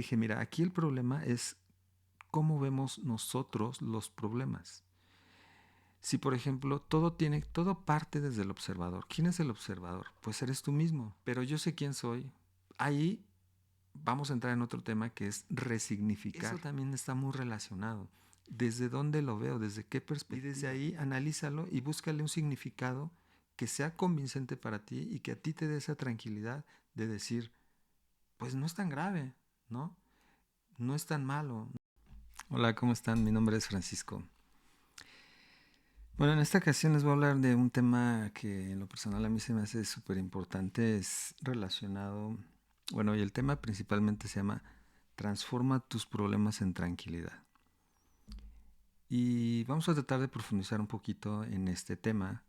dije, mira, aquí el problema es cómo vemos nosotros los problemas. Si, por ejemplo, todo parte desde el observador. ¿Quién es el observador? Pues eres tú mismo. Pero yo sé quién soy. Ahí vamos a entrar en otro tema que es resignificar. Eso también está muy relacionado. ¿Desde dónde lo veo? ¿Desde qué perspectiva? Y desde ahí analízalo y búscale un significado que sea convincente para ti y que a ti te dé esa tranquilidad de decir, pues no es tan grave, ¿no? No es tan malo. Hola, ¿cómo están? Mi nombre es Francisco. Bueno, en esta ocasión les voy a hablar de un tema que en lo personal a mí se me hace súper importante. Es relacionado, bueno, y el tema principalmente se llama Transforma tus problemas en tranquilidad. Y vamos a tratar de profundizar un poquito en este tema,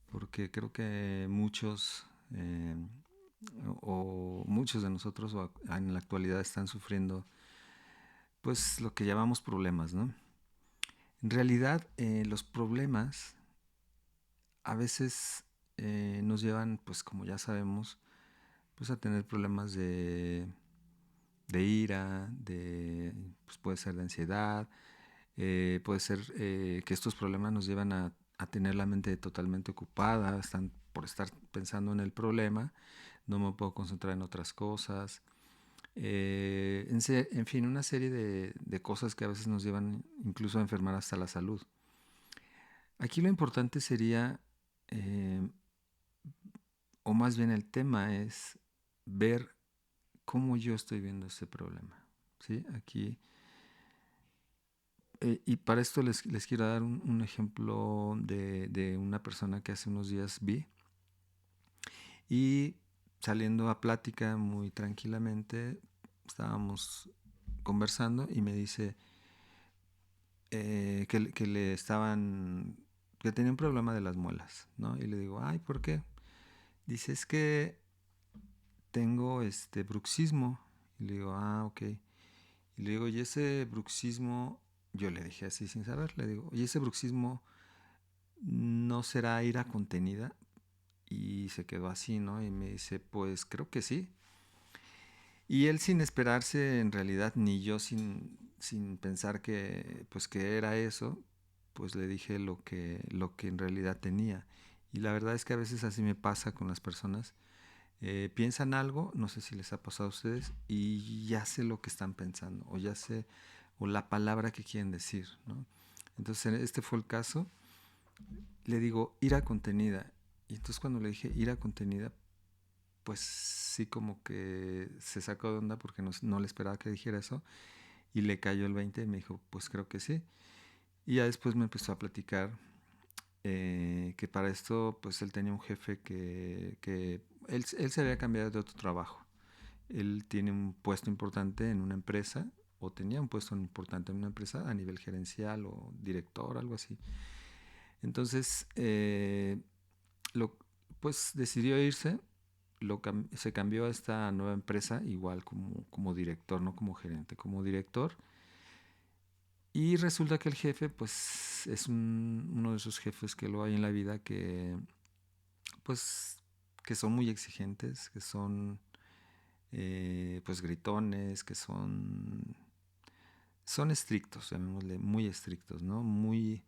porque creo que muchos o muchos de nosotros en la actualidad están sufriendo pues lo que llamamos problemas, ¿no? En realidad los problemas a veces nos llevan, pues como ya sabemos, pues a tener problemas de ira, pues puede ser de ansiedad, puede ser que estos problemas nos llevan a tener la mente totalmente ocupada, por estar pensando en el problema, no me puedo concentrar en otras cosas. En fin, una serie de cosas que a veces nos llevan incluso a enfermar hasta la salud. Aquí lo importante sería, eh, o más bien el tema es ver cómo yo estoy viendo ese problema. ¿Sí? Aquí, y para esto les quiero dar un ejemplo de una persona que hace unos días vi y saliendo a plática muy tranquilamente, estábamos conversando y me dice que le estaban, que tenía un problema de las muelas, ¿no? Y le digo, ay, ¿por qué? Dice, es que tengo bruxismo. Y le digo, ah, ok. Y le digo, y ese bruxismo, yo le dije así sin saber, le digo, y ese bruxismo no será ira contenida. Y se quedó así, ¿no? Y me dice, pues creo que sí. Y él sin esperarse, en realidad, ni yo sin pensar pues que era eso, pues le dije lo que en realidad tenía. Y la verdad es que a veces así me pasa con las personas. Piensan algo, no sé si les ha pasado a ustedes, y ya sé lo que están pensando, o ya sé, o la palabra que quieren decir, ¿no? Entonces, este fue el caso. Le digo, ira contenida. Y entonces cuando le dije ira contenida, pues sí como que se sacó de onda porque no le esperaba que dijera eso. Y le cayó el 20 y me dijo, pues creo que sí. Y ya después me empezó a platicar que para esto, pues él tenía un jefe que él se había cambiado de otro trabajo. Él tiene un puesto importante en una empresa, o tenía un puesto importante en una empresa a nivel gerencial o director, algo así. Entonces, lo, pues decidió irse, se cambió a esta nueva empresa, igual como director, no como gerente, como director. Y resulta que el jefe, pues, es uno de esos jefes que lo hay en la vida pues, que son muy exigentes, que son, pues, gritones, son estrictos, llamémosle, muy estrictos, ¿no? Muy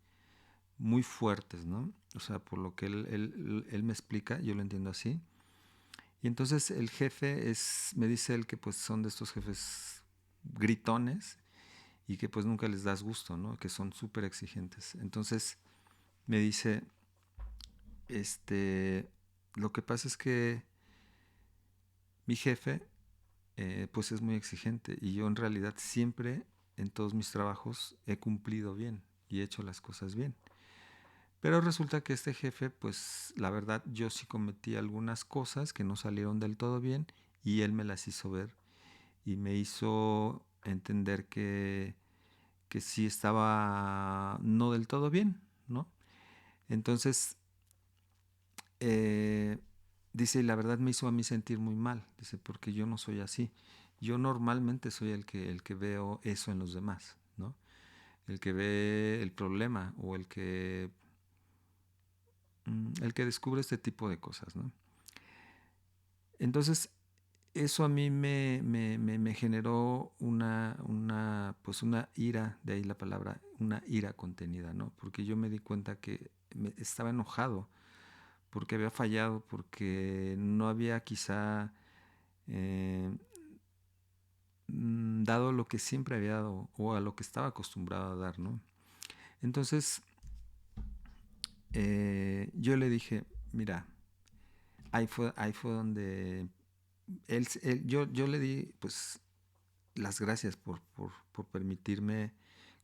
fuertes, ¿no? O sea, por lo que él me explica, yo lo entiendo así. Y entonces el jefe me dice él que pues son de estos jefes gritones y que pues nunca les das gusto, ¿no? Que son súper exigentes. Entonces me dice, lo que pasa es que mi jefe pues es muy exigente y yo en realidad siempre en todos mis trabajos he cumplido bien y he hecho las cosas bien. Pero resulta que este jefe, pues la verdad yo sí cometí algunas cosas que no salieron del todo bien y él me las hizo ver y me hizo entender que sí estaba no del todo bien, ¿no? Entonces, eh, dice, y la verdad me hizo a mí sentir muy mal, dice, porque yo no soy así. Yo normalmente soy el que veo eso en los demás, ¿no? El que ve el problema o el que descubre este tipo de cosas, ¿no? Entonces, eso a mí me generó pues una ira, de ahí la palabra, una ira contenida, ¿no? Porque yo me di cuenta que estaba enojado, porque había fallado, porque no había quizá eh, dado lo que siempre había dado o a lo que estaba acostumbrado a dar, ¿no? Entonces yo le dije, mira, ahí fue donde yo le di pues las gracias por permitirme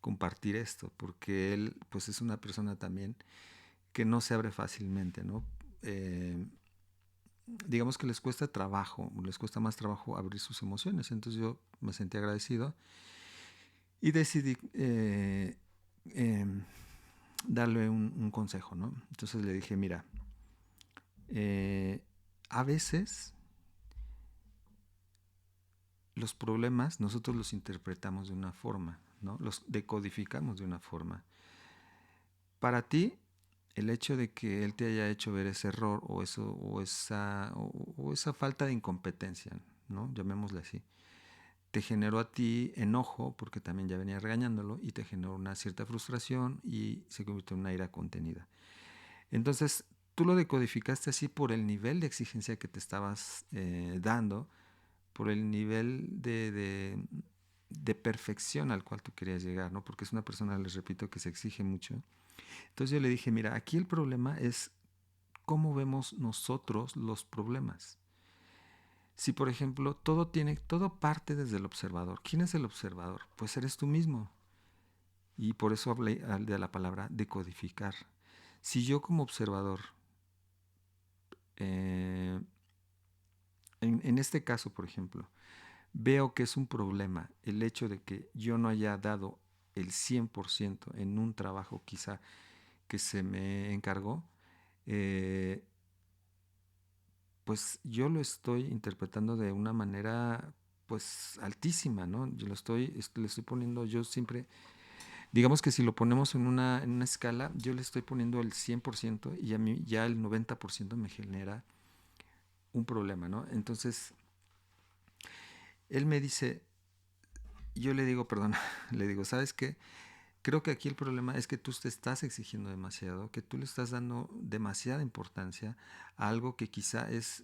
compartir esto, porque él pues es una persona también que no se abre fácilmente, ¿no? Eh, digamos que les cuesta trabajo, les cuesta más trabajo abrir sus emociones, entonces yo me sentí agradecido y decidí eh, darle un consejo, ¿no? Entonces le dije, mira, eh, a veces los problemas nosotros los interpretamos de una forma, ¿no? Los decodificamos de una forma. Para ti, el hecho de que él te haya hecho ver ese error o esa falta de incompetencia, ¿no? Llamémosle así, te generó a ti enojo porque también ya venía regañándolo y te generó una cierta frustración y se convirtió en una ira contenida. Entonces, tú lo decodificaste así por el nivel de exigencia que te estabas dando, por el nivel de perfección al cual tú querías llegar, ¿no? Porque es una persona, les repito, que se exige mucho. Entonces yo le dije, mira, aquí el problema es cómo vemos nosotros los problemas. Si, por ejemplo, todo parte desde el observador. ¿Quién es el observador? Pues eres tú mismo. Y por eso hablé de la palabra decodificar. Si yo como observador, eh, en este caso, por ejemplo, veo que es un problema el hecho de que yo no haya dado el 100% en un trabajo quizá que se me encargó, eh, pues yo lo estoy interpretando de una manera pues altísima, ¿no? Yo le estoy poniendo, yo siempre, digamos que si lo ponemos en una escala, yo le estoy poniendo el 100% y a mí ya el 90% me genera un problema, ¿no? Entonces, él me dice, yo le digo, perdón, le digo, ¿sabes qué? Creo que aquí el problema es que tú te estás exigiendo demasiado, que tú le estás dando demasiada importancia a algo que quizá es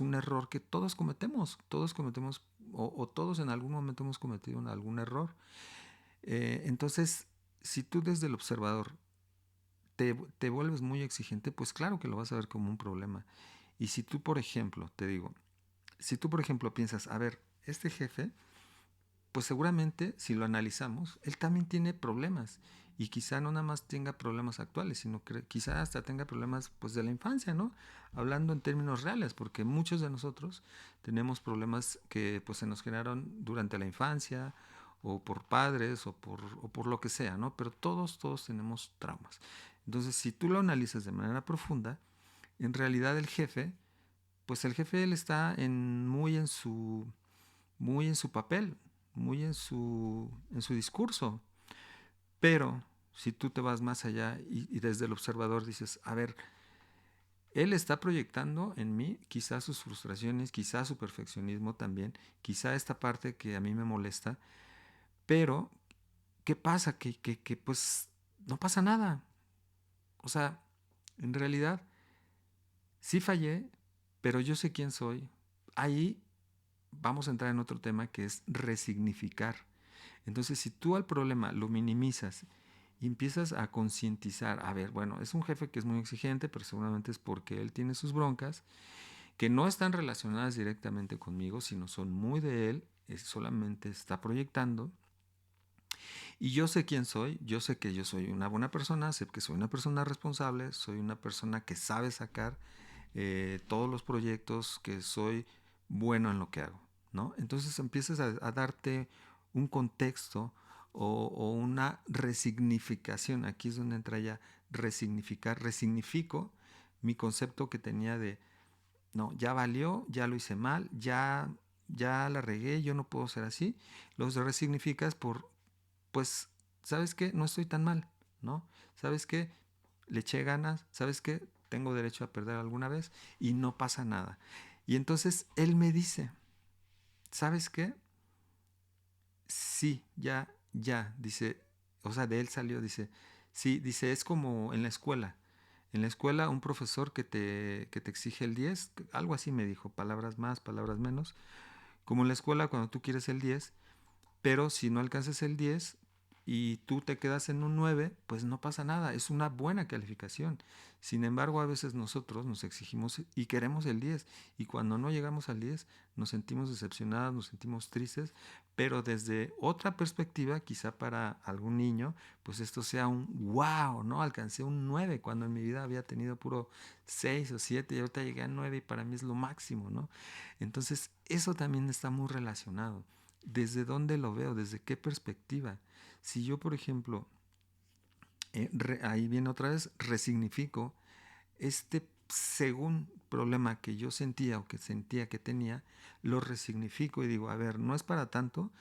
un error que todos cometemos o todos en algún momento hemos cometido algún error. Entonces, si tú desde el observador te vuelves muy exigente, pues claro que lo vas a ver como un problema. Y si tú, por ejemplo, te digo, si tú, por ejemplo, piensas, a ver, este jefe pues seguramente si lo analizamos, él también tiene problemas y quizá no nada más tenga problemas actuales, sino que quizá hasta tenga problemas pues de la infancia, ¿no? Hablando en términos reales, porque muchos de nosotros tenemos problemas que pues se nos generaron durante la infancia o por padres o por lo que sea, ¿no? Pero todos tenemos traumas. Entonces, si tú lo analizas de manera profunda, en realidad el jefe, pues el jefe él está muy en su papel, muy en su discurso. Pero si tú te vas más allá y desde el observador dices, a ver, él está proyectando en mí quizás sus frustraciones, quizás su perfeccionismo también, quizá esta parte que a mí me molesta, pero ¿qué pasa? Que pues no pasa nada. O sea, en realidad sí fallé, pero yo sé quién soy. Ahí vamos a entrar en otro tema que es resignificar. Entonces, si tú al problema lo minimizas y empiezas a concientizar, a ver, bueno, es un jefe que es muy exigente, pero seguramente es porque él tiene sus broncas, que no están relacionadas directamente conmigo, sino son muy de él, solamente está proyectando. Y yo sé quién soy, yo sé que yo soy una buena persona, sé que soy una persona responsable, soy una persona que sabe sacar todos los proyectos, que soy bueno en lo que hago, ¿no? Entonces empiezas a darte un contexto o una resignificación. Aquí es donde entra ya resignificar. Resignifico mi concepto que tenía de, no, ya valió, ya lo hice mal, ya la regué, yo no puedo ser así. Los resignificas por, pues, ¿sabes qué? No estoy tan mal, ¿no? ¿Sabes qué? Le eché ganas, ¿sabes qué? Tengo derecho a perder alguna vez y no pasa nada. Y entonces él me dice, ¿sabes qué? Sí, ya, dice, o sea, de él salió, dice, sí, dice, es como en la escuela. En la escuela un profesor que te exige el 10 algo así me dijo, palabras más, palabras menos. Como en la escuela cuando tú quieres el 10 pero si no alcanzas el 10 y tú te quedas en un 9 pues no pasa nada, es una buena calificación. Sin embargo, a veces nosotros nos exigimos y queremos el 10 y cuando no llegamos al 10 nos sentimos decepcionados, nos sentimos tristes, pero desde otra perspectiva, quizá para algún niño, pues esto sea un wow, ¿no? Alcancé un 9 cuando en mi vida había tenido puro 6 o 7 y ahorita llegué a 9 y para mí es lo máximo, ¿no? Entonces, eso también está muy relacionado. ¿Desde dónde lo veo? ¿Desde qué perspectiva? Si yo, por ejemplo, ahí viene otra vez, resignifico este según problema que yo sentía o que sentía que tenía, lo resignifico y digo, a ver, no es para tanto,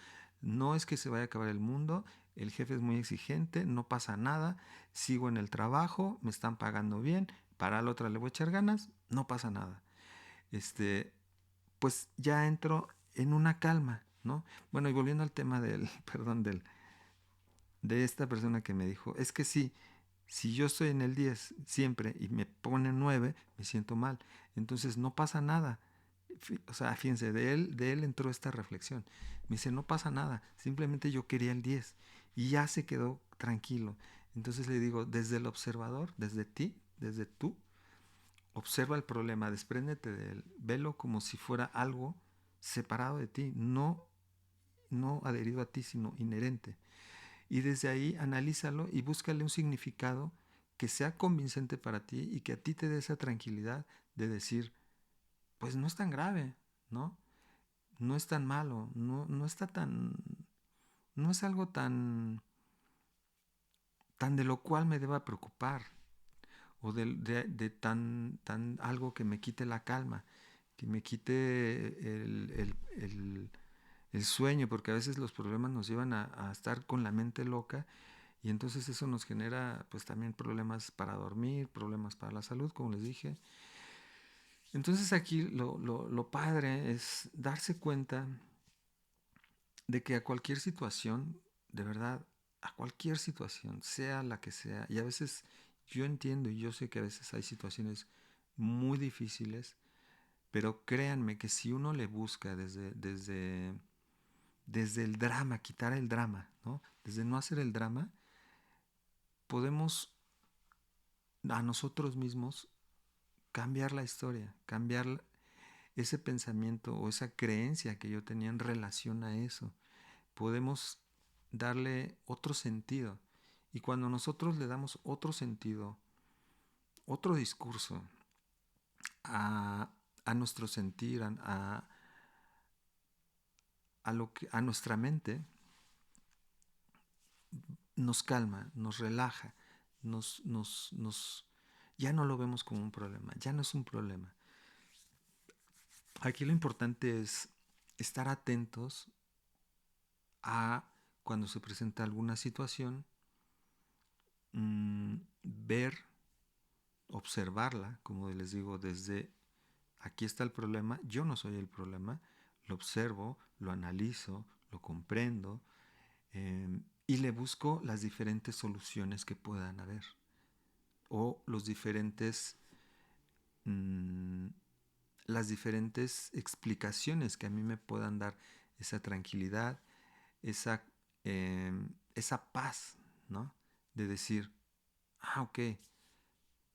no es que se vaya a acabar el mundo, el jefe es muy exigente, no pasa nada, sigo en el trabajo, me están pagando bien, para la otra le voy a echar ganas, no pasa nada. Este, pues ya entro en una calma, ¿no? Bueno, y volviendo al tema del, perdón, de esta persona que me dijo, es que sí, si yo estoy en el 10 siempre y me ponen 9 me siento mal. Entonces no pasa nada. O sea, fíjense, de él entró esta reflexión. Me dice, no pasa nada, simplemente yo quería el 10 y ya se quedó tranquilo. Entonces le digo, desde el observador, desde ti, desde tú, observa el problema, despréndete de él, velo como si fuera algo separado de ti, no adherido a ti, sino inherente. Y desde ahí analízalo y búscale un significado que sea convincente para ti y que a ti te dé esa tranquilidad de decir, pues no es tan grave, ¿no? No es tan malo, no está tan, no es algo tan de lo cual me deba preocupar o de tan algo que me quite la calma, que me quite el sueño, porque a veces los problemas nos llevan a estar con la mente loca y entonces eso nos genera pues también problemas para dormir, problemas para la salud, como les dije. Entonces aquí lo padre es darse cuenta de que a cualquier situación, de verdad, a cualquier situación, sea la que sea, y a veces yo entiendo y yo sé que a veces hay situaciones muy difíciles, pero créanme que si uno le busca desde el drama, quitar el drama, ¿no? Desde no hacer el drama, podemos a nosotros mismos cambiar la historia, cambiar ese pensamiento o esa creencia que yo tenía en relación a eso. Podemos darle otro sentido. Y cuando nosotros le damos otro sentido, otro discurso a nuestro sentir, a nuestra mente, nos calma, nos relaja, ya no lo vemos como un problema, ya no es un problema. Aquí lo importante es estar atentos a cuando se presenta alguna situación, ver, observarla, como les digo, desde aquí está el problema, yo no soy el problema, lo observo, lo analizo, lo comprendo y le busco las diferentes soluciones que puedan haber o mm, las diferentes explicaciones que a mí me puedan dar esa tranquilidad, esa, esa paz, ¿no? De decir, ok,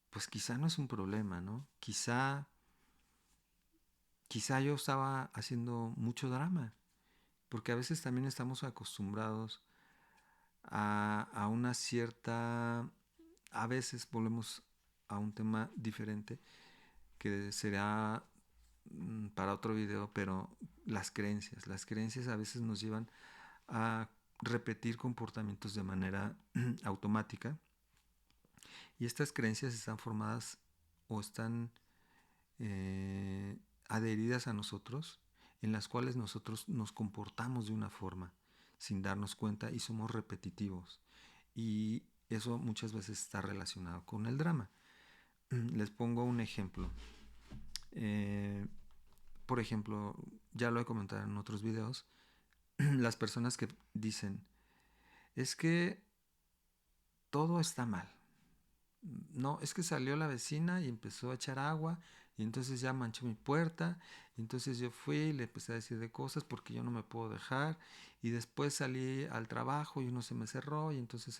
pues quizá no es un problema, ¿no? Quizá yo estaba haciendo mucho drama, porque a veces también estamos acostumbrados a una cierta, a veces volvemos a un tema diferente que será para otro video, pero las creencias a veces nos llevan a repetir comportamientos de manera automática y estas creencias están formadas o están eh, adheridas a nosotros, en las cuales nosotros nos comportamos de una forma sin darnos cuenta y somos repetitivos. Y eso muchas veces está relacionado con el drama. Les pongo un ejemplo. Eh, por ejemplo, ya lo he comentado en otros videos, las personas que dicen, es que todo está mal. No, es que salió la vecina y empezó a echar agua y entonces ya manchó mi puerta y entonces yo fui y le empecé a decir de cosas porque yo no me puedo dejar y después salí al trabajo y uno se me cerró y entonces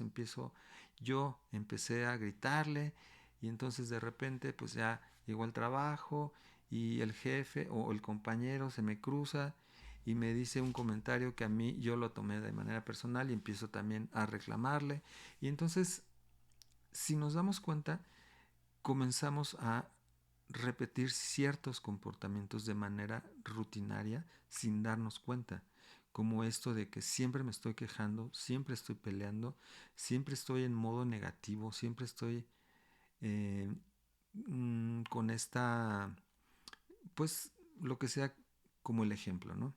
yo empecé a gritarle y entonces de repente pues ya llegó al trabajo y el jefe o el compañero se me cruza y me dice un comentario que a mí yo lo tomé de manera personal y empiezo también a reclamarle y entonces si nos damos cuenta, comenzamos a repetir ciertos comportamientos de manera rutinaria sin darnos cuenta, como esto de que siempre me estoy quejando, siempre estoy peleando, siempre estoy en modo negativo, siempre estoy eh, con esta, pues lo que sea como el ejemplo, ¿no?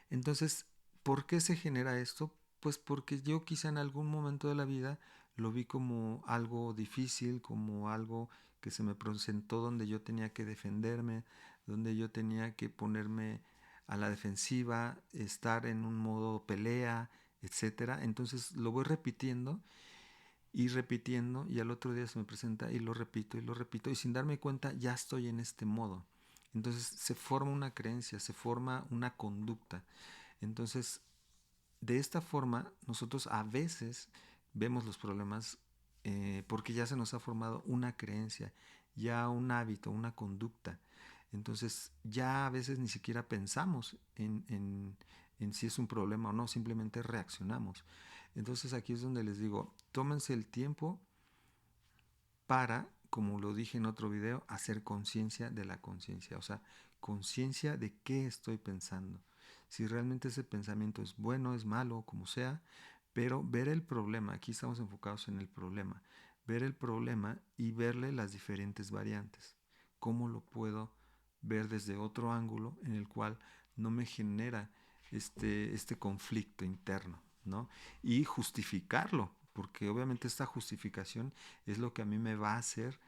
Entonces, ¿por qué se genera esto? Pues porque yo quizá en algún momento de la vida lo vi como algo difícil, como algo que se me presentó donde yo tenía que defenderme, donde yo tenía que ponerme a la defensiva, estar en un modo pelea, etcétera. Entonces lo voy repitiendo y al otro día se me presenta y lo repito y sin darme cuenta ya estoy en este modo. Entonces se forma una creencia, se forma una conducta. Entonces, de esta forma, nosotros a veces vemos los problemas porque ya se nos ha formado una creencia, ya un hábito, una conducta. Entonces, ya a veces ni siquiera pensamos en si es un problema o no, simplemente reaccionamos. Entonces, aquí es donde les digo, tómense el tiempo para, como lo dije en otro video, hacer conciencia de la conciencia, o sea, conciencia de qué estoy pensando. Si realmente ese pensamiento es bueno, es malo, como sea, pero ver el problema, aquí estamos enfocados en el problema, ver el problema y verle las diferentes variantes. ¿Cómo lo puedo ver desde otro ángulo en el cual no me genera este conflicto interno, ¿no? Y justificarlo, porque obviamente esta justificación es lo que a mí me va a hacer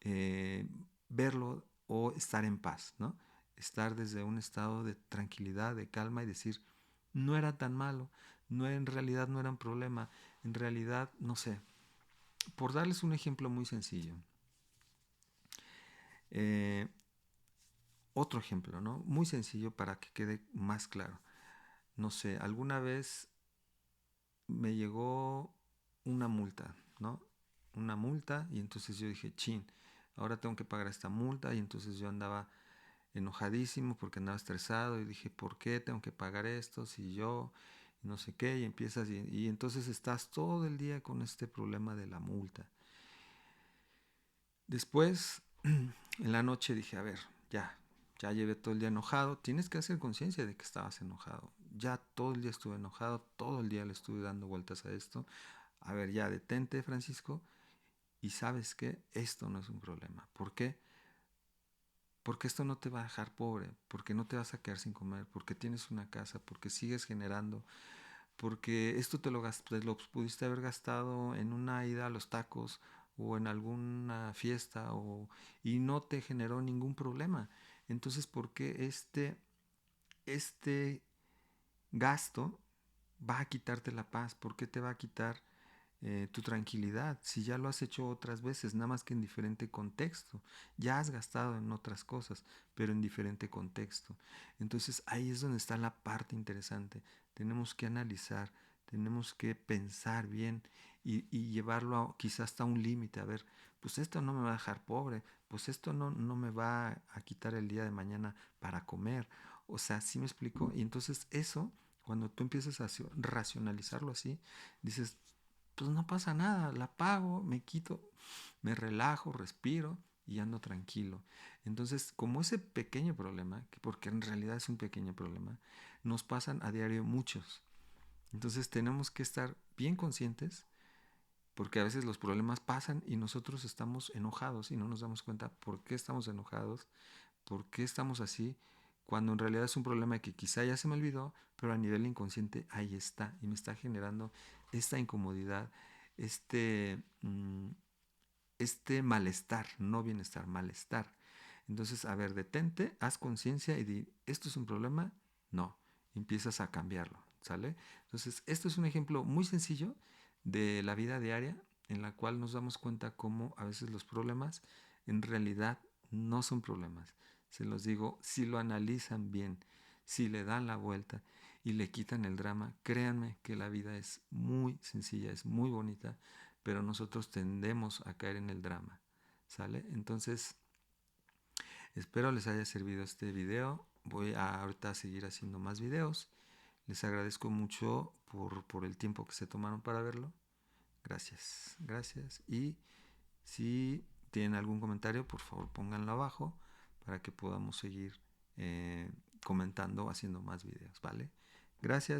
eh, verlo o estar en paz, ¿no? Estar desde un estado de tranquilidad, de calma y decir, no era tan malo, no en realidad no era un problema, en realidad, no sé, por darles un ejemplo muy sencillo, eh, otro ejemplo, ¿no? Muy sencillo para que quede más claro. No sé, alguna vez me llegó una multa, ¿no? Una multa y entonces yo dije, chin, ahora tengo que pagar esta multa y entonces yo andaba enojadísimo porque andaba estresado y dije, ¿por qué tengo que pagar esto si yo no sé qué? Y empiezas y entonces estás todo el día con este problema de la multa. Después, en la noche dije, a ver, ya llevé todo el día enojado, tienes que hacer conciencia de que estabas enojado. Ya todo el día estuve enojado, todo el día le estuve dando vueltas a esto. A ver, ya detente, Francisco, y sabes que esto no es un problema. ¿Por qué? Porque esto no te va a dejar pobre, porque no te vas a quedar sin comer, porque tienes una casa, porque sigues generando, porque esto te lo pudiste haber gastado en una ida a los tacos o en alguna fiesta y no te generó ningún problema. Entonces, ¿por qué este gasto va a quitarte la paz? ¿Por qué te va a quitar tu tranquilidad, si ya lo has hecho otras veces, nada más que en diferente contexto, ya has gastado en otras cosas, pero en diferente contexto. Entonces ahí es donde está la parte interesante. Tenemos que analizar, tenemos que pensar bien y llevarlo quizás hasta un límite. A ver, pues esto no me va a dejar pobre, pues esto no me va a quitar el día de mañana para comer. O sea, ¿sí me explico? Y entonces eso, cuando tú empiezas a racionalizarlo así, dices, pues no pasa nada, la pago, me quito, me relajo, respiro y ando tranquilo. Entonces, como ese pequeño problema, que porque en realidad es un pequeño problema, nos pasan a diario muchos. Entonces tenemos que estar bien conscientes porque a veces los problemas pasan y nosotros estamos enojados y no nos damos cuenta por qué estamos enojados, por qué estamos así, cuando en realidad es un problema que quizá ya se me olvidó, pero a nivel inconsciente ahí está y me está generando esta incomodidad, este, este malestar, no bienestar, malestar. Entonces, a ver, detente, haz conciencia y di, ¿esto es un problema? No. Empiezas a cambiarlo, ¿sale? Entonces, esto es un ejemplo muy sencillo de la vida diaria en la cual nos damos cuenta cómo a veces los problemas en realidad no son problemas. Se los digo, si lo analizan bien, si le dan la vuelta y le quitan el drama, créanme que la vida es muy sencilla, es muy bonita, pero nosotros tendemos a caer en el drama, ¿sale? Entonces, espero les haya servido este video. Voy a ahorita a seguir haciendo más videos. Les agradezco mucho por el tiempo que se tomaron para verlo. Gracias, gracias. Y si tienen algún comentario, por favor pónganlo abajo para que podamos seguir comentando, haciendo más videos, ¿vale? Gracias.